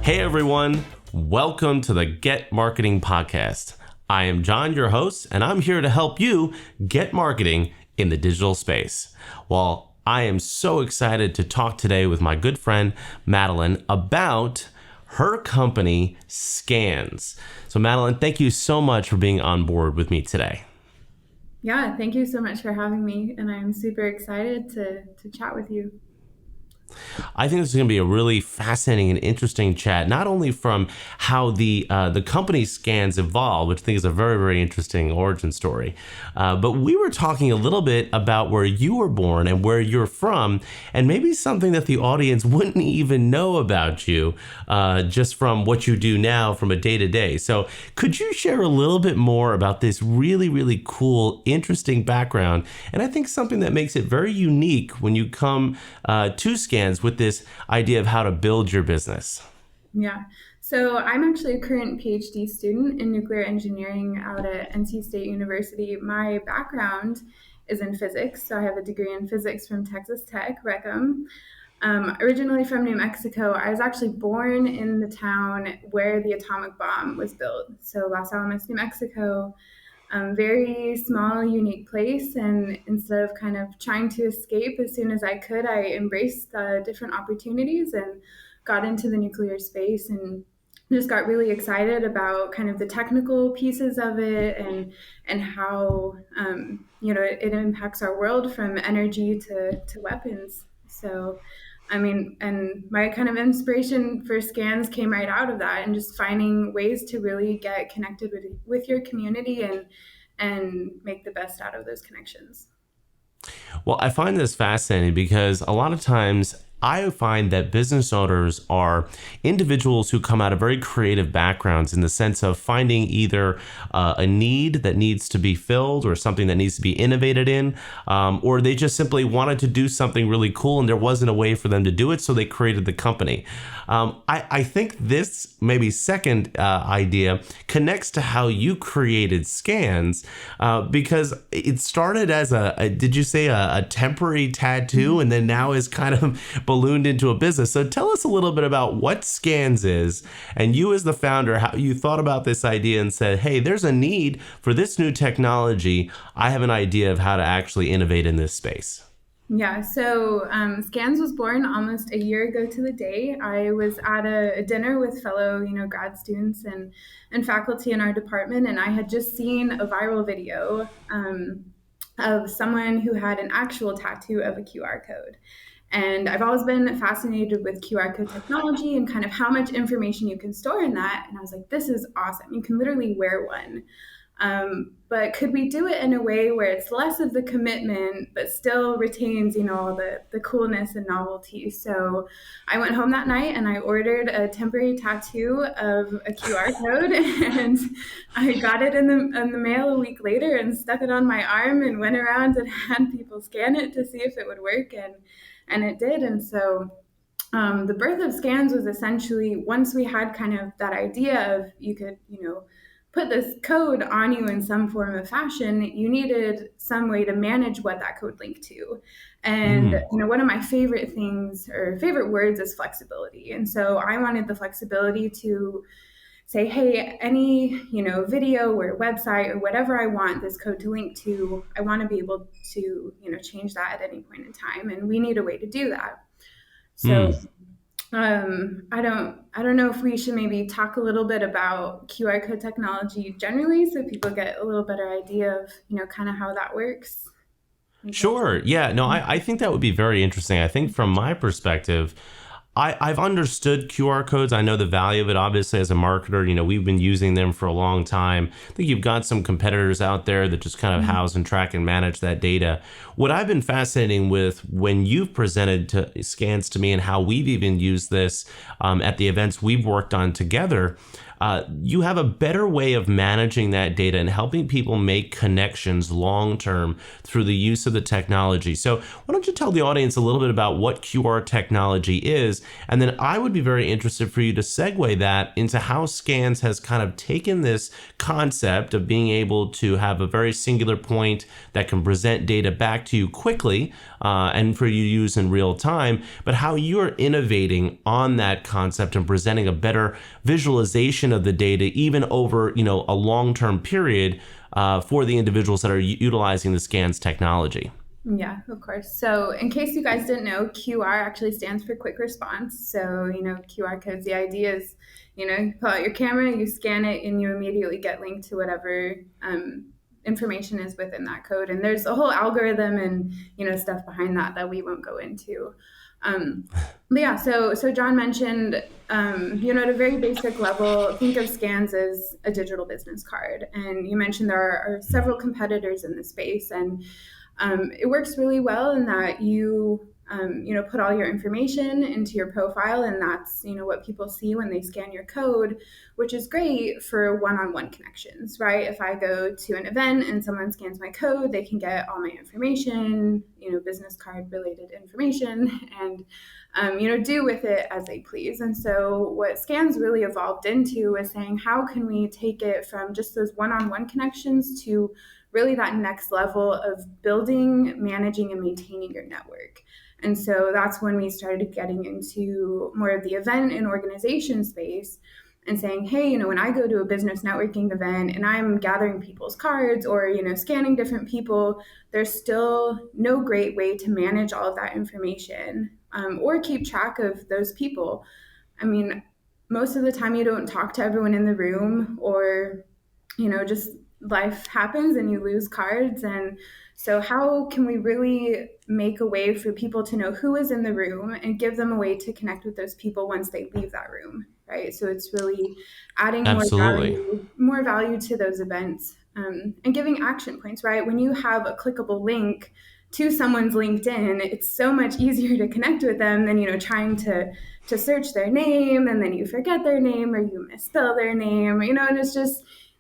Hey everyone, welcome to the Get Marketing Podcast. I am John, your host, and I'm here to help you get marketing in the digital space. Well, I am so excited to talk today with my good friend Madeline about her company, Skanz. So Madeline, thank you so much for being on board with me today. Yeah, thank you so much for having me, and I'm super excited to chat with you. I think this is going to be a really fascinating and interesting chat, not only from how the company Skanz evolved, which I think is a very, very interesting origin story, but we were talking a little bit about where you were born and where you're from, and maybe something that the audience wouldn't even know about you just from what you do now from a day-to-day. So could you share a little bit more about this really, really cool, interesting background, and I think something that makes it very unique when you come to Skanz with this idea of how to build your business? Yeah. So I'm actually a current PhD student in nuclear engineering out at NC State University. My background is in physics. So I have a degree in physics from Texas Tech, Recum. Originally from New Mexico, I was actually born in the town where the atomic bomb was built. So Los Alamos, New Mexico. Very small, unique place. And instead of kind of trying to escape as soon as I could, I embraced different opportunities and got into the nuclear space and just got really excited about kind of the technical pieces of it and how it impacts our world from energy to weapons. So I mean, and my kind of inspiration for Skanz came right out of that, and just finding ways to really get connected with your community and make the best out of those connections. Well, I find this fascinating because a lot of times I find that business owners are individuals who come out of very creative backgrounds in the sense of finding either a need that needs to be filled or something that needs to be innovated in, or they just simply wanted to do something really cool and there wasn't a way for them to do it, so they created the company. I think this maybe second idea connects to how you created Skanz, because it started as did you say a temporary tattoo, and then now is kind of ballooned into a business. So tell us a little bit about what Skanz is, and you as the founder, how you thought about this idea and said, hey, there's a need for this new technology. I have an idea of how to actually innovate in this space. Yeah, so Skanz was born almost a year ago to the day. I was at a dinner with fellow, grad students and faculty in our department, and I had just seen a viral video of someone who had an actual tattoo of a QR code. And I've always been fascinated with QR code technology and kind of how much information you can store in that. And I was like, this is awesome. You can literally wear one. But could we do it in a way where it's less of the commitment, but still retains, all the coolness and novelty? So I went home that night and I ordered a temporary tattoo of a QR code, and I got it in the mail a week later and stuck it on my arm and went around and had people scan it to see if it would work. And it did. And so the birth of Skanz was essentially, once we had kind of that idea of you could, put this code on you in some form of fashion, you needed some way to manage what that code linked to. And, one of my favorite things or favorite words is flexibility. And so I wanted the flexibility to say, hey, any, video or website or whatever I want this code to link to, I want to be able to, change that at any point in time. And we need a way to do that. So I don't know if we should maybe talk a little bit about QR code technology generally so people get a little better idea of, kind of how that works. Sure. Yeah, no, I think that would be very interesting. I think from my perspective, I've understood QR codes. I know the value of it, obviously, as a marketer. We've been using them for a long time. I think you've got some competitors out there that just kind of house and track and manage that data. What I've been fascinating with when you've presented Skanz to me and how we've even used this at the events we've worked on together, you have a better way of managing that data and helping people make connections long term through the use of the technology. So why don't you tell the audience a little bit about what QR technology is, and then I would be very interested for you to segue that into how Skanz has kind of taken this concept of being able to have a very singular point that can present data back to you quickly and for you to use in real time, but how you're innovating on that concept and presenting a better visualization of the data even over a long-term period for the individuals that are utilizing the Skanz technology. Yeah, of course. So, in case you guys didn't know, QR actually stands for quick response. So, QR codes, the idea is, you pull out your camera, you scan it, and you immediately get linked to whatever information is within that code. And there's a whole algorithm and, stuff behind that we won't go into. But yeah, so John mentioned, at a very basic level, think of Skanz as a digital business card. And you mentioned there are several competitors in the space, and it works really well in that you put all your information into your profile, and that's what people see when they scan your code, which is great for one-on-one connections, right? If I go to an event and someone scans my code, they can get all my information, business card related information, and do with it as they please. And so what Skanz really evolved into is saying, how can we take it from just those one-on-one connections to really that next level of building, managing, and maintaining your network. And so that's when we started getting into more of the event and organization space and saying, hey, when I go to a business networking event and I'm gathering people's cards or, scanning different people, there's still no great way to manage all of that information or keep track of those people. I mean, most of the time you don't talk to everyone in the room, or, just life happens and you lose cards. And so how can we really make a way for people to know who is in the room and give them a way to connect with those people once they leave that room, right? So it's really adding Absolutely. more value to those events, and giving action points, right? When you have a clickable link to someone's LinkedIn, it's so much easier to connect with them than trying to search their name and then you forget their name or you misspell their name, and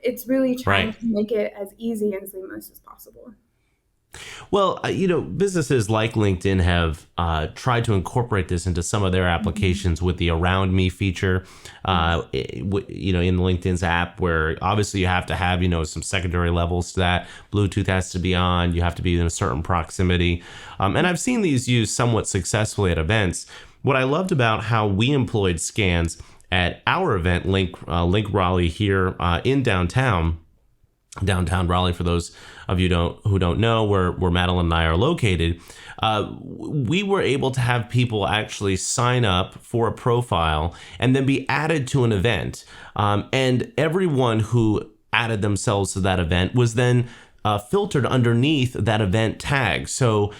it's really trying Right. to make it as easy and seamless as possible. Well, businesses like LinkedIn have tried to incorporate this into some of their applications with the Around Me feature, in LinkedIn's app, where obviously you have to have, some secondary levels to that. Bluetooth has to be on. You have to be in a certain proximity. And I've seen these used somewhat successfully at events. What I loved about how we employed Skanz at our event, Link Raleigh here in downtown Raleigh, for those of you who don't know where Madeline and I are located, we were able to have people actually sign up for a profile and then be added to an event. And everyone who added themselves to that event was then filtered underneath that event tag. So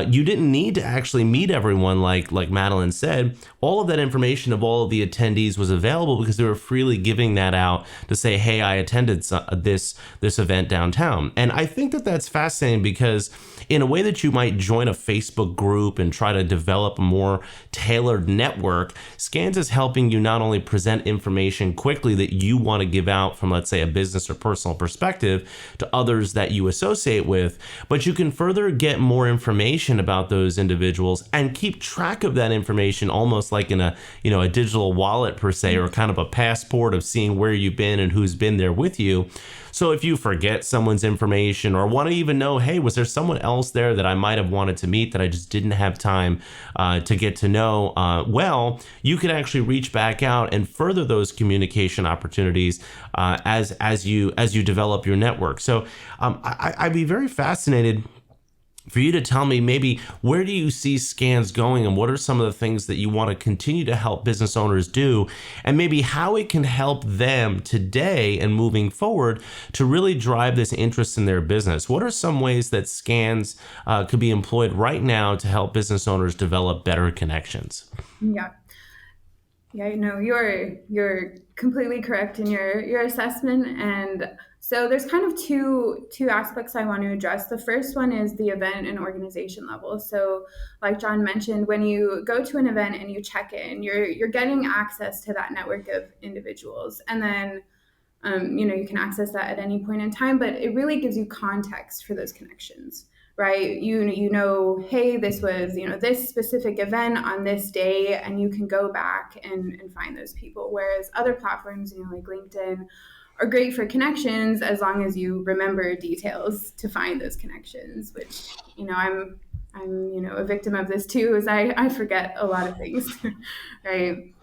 you didn't need to actually meet everyone like Madeline said. All of that information of all of the attendees was available because they were freely giving that out to say, hey, I attended this event downtown. And I think that that's fascinating because in a way that you might join a Facebook group and try to develop a more tailored network, Skanz is helping you not only present information quickly that you want to give out from, let's say, a business or personal perspective to others that you associate with, but you can further get more information about those individuals and keep track of that information almost like in a digital wallet per se, or kind of a passport of seeing where you've been and who's been there with you. So if you forget someone's information or want to even know, hey, was there someone else there that I might have wanted to meet that I just didn't have time to get to know, well, you can actually reach back out and further those communication opportunities as you develop your network. So I'd be very fascinated for you to tell me maybe where do you see Skanz going and what are some of the things that you want to continue to help business owners do, and maybe how it can help them today and moving forward to really drive this interest in their business. What are some ways that Skanz could be employed right now to help business owners develop better connections? Yeah. Yeah, you're completely correct in your assessment, and So there's kind of two aspects I want to address. The first one is the event and organization level. So, like John mentioned, when you go to an event and you check in, you're getting access to that network of individuals, and then you can access that at any point in time. But it really gives you context for those connections, right? Hey, this was this specific event on this day, and you can go back and find those people. Whereas other platforms, like LinkedIn, are great for connections as long as you remember details to find those connections, which I'm a victim of this too, is I forget a lot of things. Right.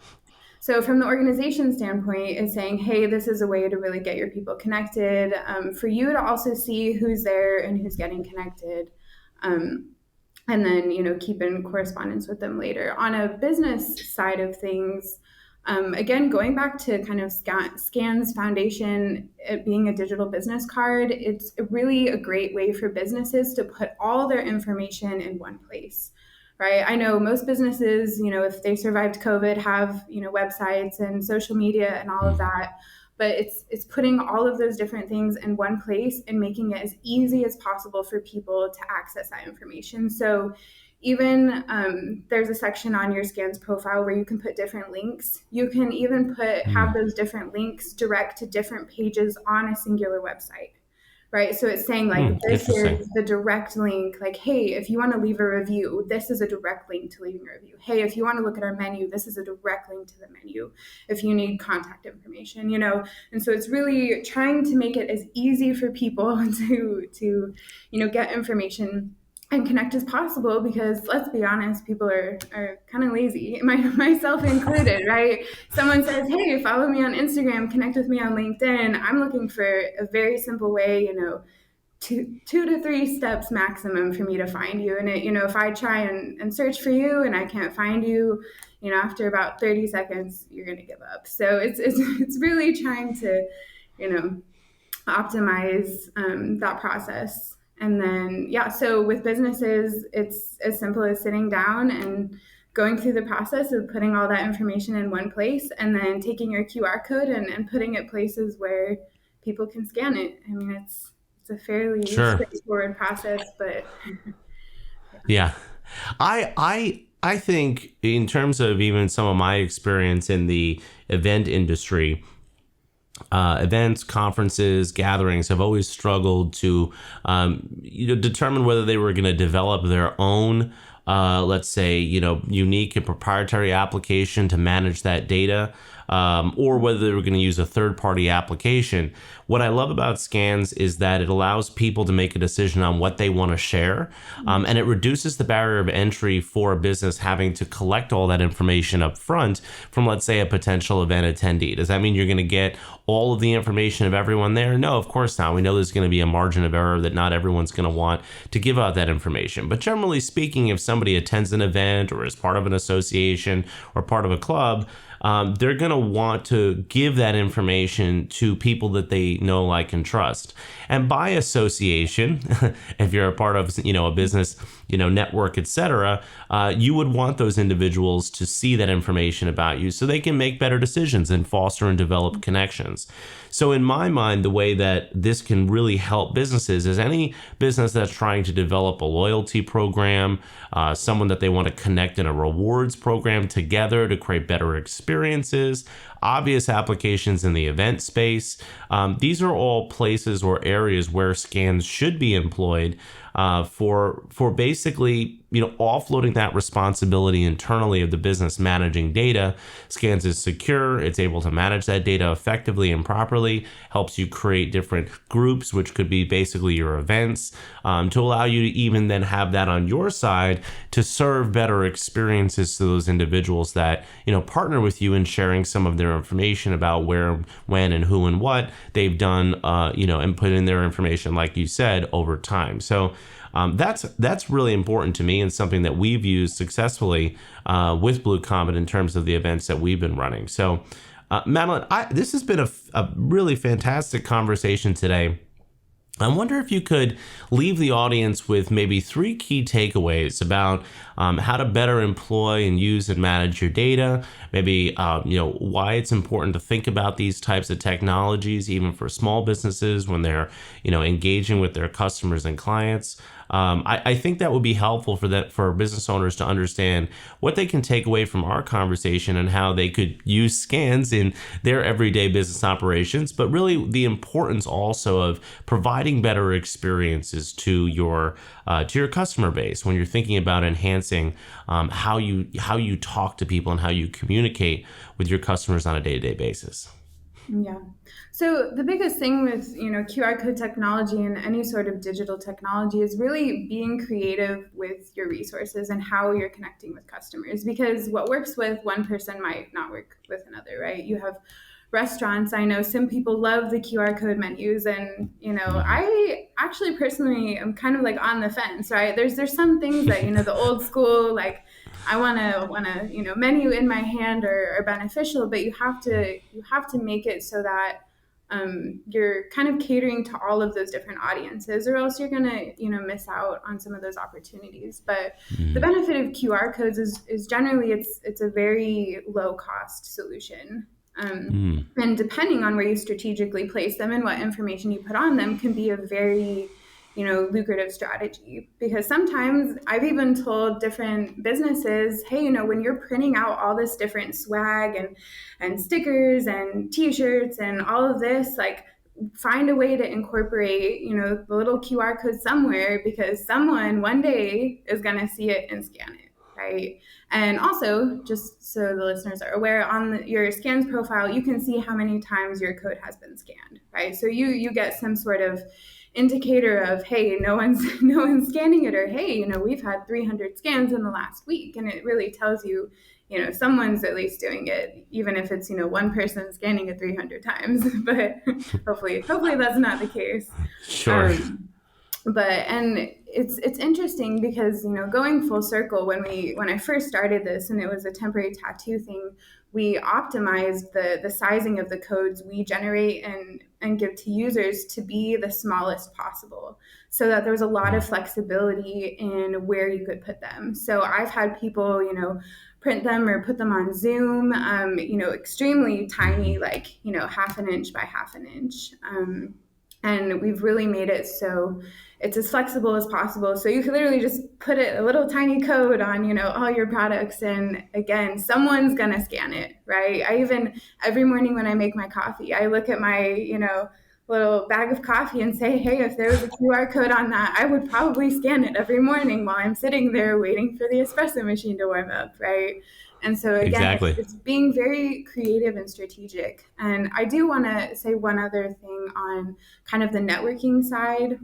So from the organization standpoint, is saying, hey, this is a way to really get your people connected, for you to also see who's there and who's getting connected, and then keep in correspondence with them later. On a business side of things, again, going back to kind of Skanz Foundation, it being a digital business card, it's really a great way for businesses to put all their information in one place, right? I know most businesses, if they survived COVID, have, websites and social media and all of that, but it's putting all of those different things in one place and making it as easy as possible for people to access that information. So even there's a section on your Skanz profile where you can put different links. You can even have those different links direct to different pages on a singular website, right? So it's saying like, this is the direct link. Like, hey, if you want to leave a review, this is a direct link to leaving a review. Hey, if you want to look at our menu, this is a direct link to the menu. If you need contact information, and so it's really trying to make it as easy for people to get information and connect as possible, because let's be honest, people are kind of lazy, myself included, right? Someone says, hey, follow me on Instagram, connect with me on LinkedIn. I'm looking for a very simple way, 2 to 3 steps maximum for me to find you. And if I try and search for you and I can't find you, after about 30 seconds, you're going to give up. So it's really trying to, optimize that process. And then, so with businesses, it's as simple as sitting down and going through the process of putting all that information in one place, and then taking your QR code and putting it places where people can scan it. I mean, it's a fairly straightforward process, but yeah. I think in terms of even some of my experience in the event industry, events, conferences, gatherings have always struggled to determine whether they were going to develop their own, let's say, unique and proprietary application to manage that data, or whether they were going to use a third-party application. What I love about Skanz is that it allows people to make a decision on what they want to share, and it reduces the barrier of entry for a business having to collect all that information up front from, let's say, a potential event attendee. Does that mean you're going to get all of the information of everyone there? No, of course not. We know there's going to be a margin of error that not everyone's going to want to give out that information. But generally speaking, if somebody attends an event or is part of an association or part of a club, they're going to want to give that information to people that they know, like, and trust. And by association, if you're a part of, a business, network, etc., you would want those individuals to see that information about you so they can make better decisions and foster and develop connections. So in my mind, the way that this can really help businesses is any business that's trying to develop a loyalty program, someone that they want to connect in a rewards program together to create better experiences, obvious applications in the event space. These are all places or areas where Skanz should be employed for basically, offloading that responsibility internally of the business managing data. Skanz is secure. It's able to manage that data effectively and properly, helps you create different groups, which could be basically your events, to allow you to even then have that on your side to serve better experiences to those individuals that, partner with you in sharing some of their information about where, when, and who and what they've done, and put in their information, like you said, over time. So that's really important to me, and something that we've used successfully with Blue Comet in terms of the events that we've been running. So, Madeline, this has been a really fantastic conversation today. I wonder if you could leave the audience with maybe 3 key takeaways about how to better employ and use and manage your data. Maybe why it's important to think about these types of technologies, even for small businesses when they're engaging with their customers and clients. I think that would be helpful for business owners to understand what they can take away from our conversation and how they could use Skanz in their everyday business operations, but really the importance also of providing better experiences to your customer base when you're thinking about enhancing how you talk to people and how you communicate with your customers on a day-to-day basis. Yeah. So the biggest thing with, QR code technology and any sort of digital technology is really being creative with your resources and how you're connecting with customers, because what works with one person might not work with another, right? You have restaurants. I know some people love the QR code menus, and I actually personally am kind of like on the fence, right? There's some things that the old school, like I want to menu in my hand are beneficial, but you have to make it so that you're kind of catering to all of those different audiences, or else you're gonna miss out on some of those opportunities. But the benefit of QR codes is generally it's a very low cost solution. And depending on where you strategically place them and what information you put on them can be a very lucrative strategy, because sometimes I've even told different businesses, hey, when you're printing out all this different swag and stickers and t-shirts and all of this, like, find a way to incorporate the little QR code somewhere, because someone one day is going to see it and scan it, right? And also, just so the listeners are aware, on your Skanz profile you can see how many times your code has been scanned, right? So you get some sort of indicator of, hey, no one's scanning it, or hey, we've had 300 scans in the last week, and it really tells you someone's at least doing it, even if it's one person scanning it 300 times. But hopefully that's not the case. Sure. And it's interesting because going full circle, when I first started this and it was a temporary tattoo thing, we optimized the sizing of the codes we generate and give to users to be the smallest possible, so that there was a lot of flexibility in where you could put them. So I've had people print them or put them on Zoom, extremely tiny, like half an inch by half an inch, and we've really made it so it's as flexible as possible. So you can literally just put a little tiny code on, all your products. And again, someone's going to scan it, right? I even, every morning when I make my coffee, I look at my, little bag of coffee and say, hey, if there was a QR code on that, I would probably scan it every morning while I'm sitting there waiting for the espresso machine to warm up, right? And so again, exactly. It's being very creative and strategic. And I do want to say one other thing on kind of the networking side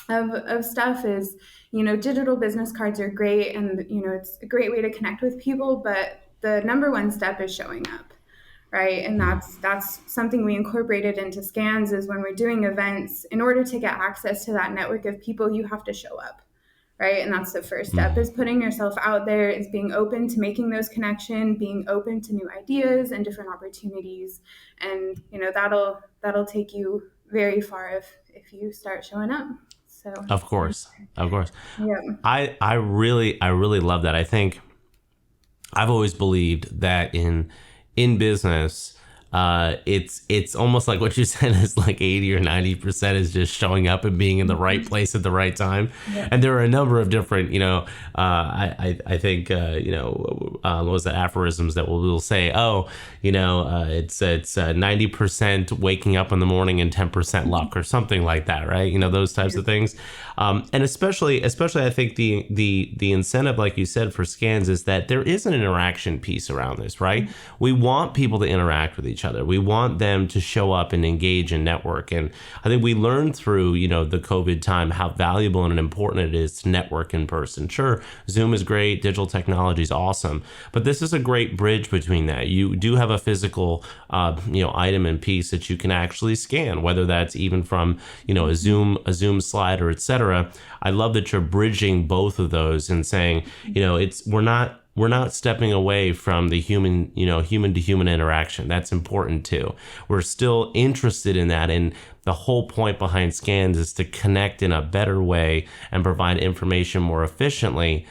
of stuff is, digital business cards are great, and it's a great way to connect with people, but the number one step is showing up, right? And that's something we incorporated into Skanz, is when we're doing events, in order to get access to that network of people, you have to show up, right? And that's the first step, is putting yourself out there, is being open to making those connections, being open to new ideas and different opportunities. And that'll take you very far if you start showing up. So Of course. Yeah. I really love that. I think I've always believed that in business, it's almost like what you said is like 80 or 90% is just showing up and being in the right place at the right time. Yeah. And there are a number of different, I think, what was that, aphorisms that will say, it's 90% waking up in the morning and 10% luck, or something like that, right? Those types of things. And especially I think the incentive, like you said, for Skanz is that there is an interaction piece around this, right? We want people to interact with each other. We want them to show up and engage and network. And I think we learned through, the COVID time how valuable and important it is to network in person. Sure, Zoom is great, digital technology is awesome, but this is a great bridge between that. You do have a physical, item and piece that you can actually scan, whether that's even from, a Zoom slide or et cetera. I love that you're bridging both of those and saying, we're not stepping away from the human to human interaction. That's important too. We're still interested in that. And the whole point behind Skanz is to connect in a better way and provide information more efficiently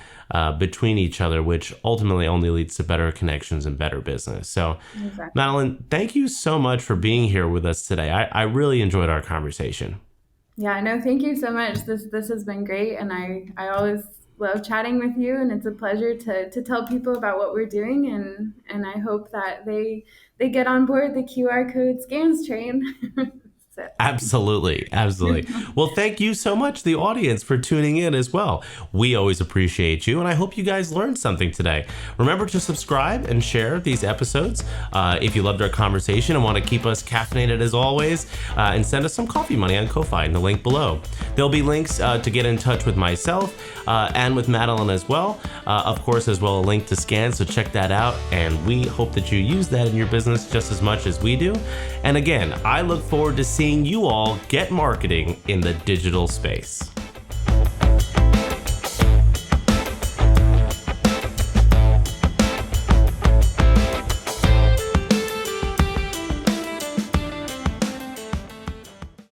between each other, which ultimately only leads to better connections and better business. So, Exactly. Madeline, thank you so much for being here with us today. I really enjoyed our conversation. Yeah, no, thank you so much. This has been great, and I always love chatting with you, and it's a pleasure to tell people about what we're doing, and I hope that they get on board the QR code scans train. So. Absolutely. Absolutely. Well, thank you so much, the audience, for tuning in as well. We always appreciate you, and I hope you guys learned something today. Remember to subscribe and share these episodes if you loved our conversation and want to keep us caffeinated as always, and send us some coffee money on Ko-Fi in the link below. There'll be links to get in touch with myself and with Madeline as well. Of course, as well, a link to Skanz, so check that out, and we hope that you use that in your business just as much as we do. And again, I look forward to seeing you all get marketing in the digital space.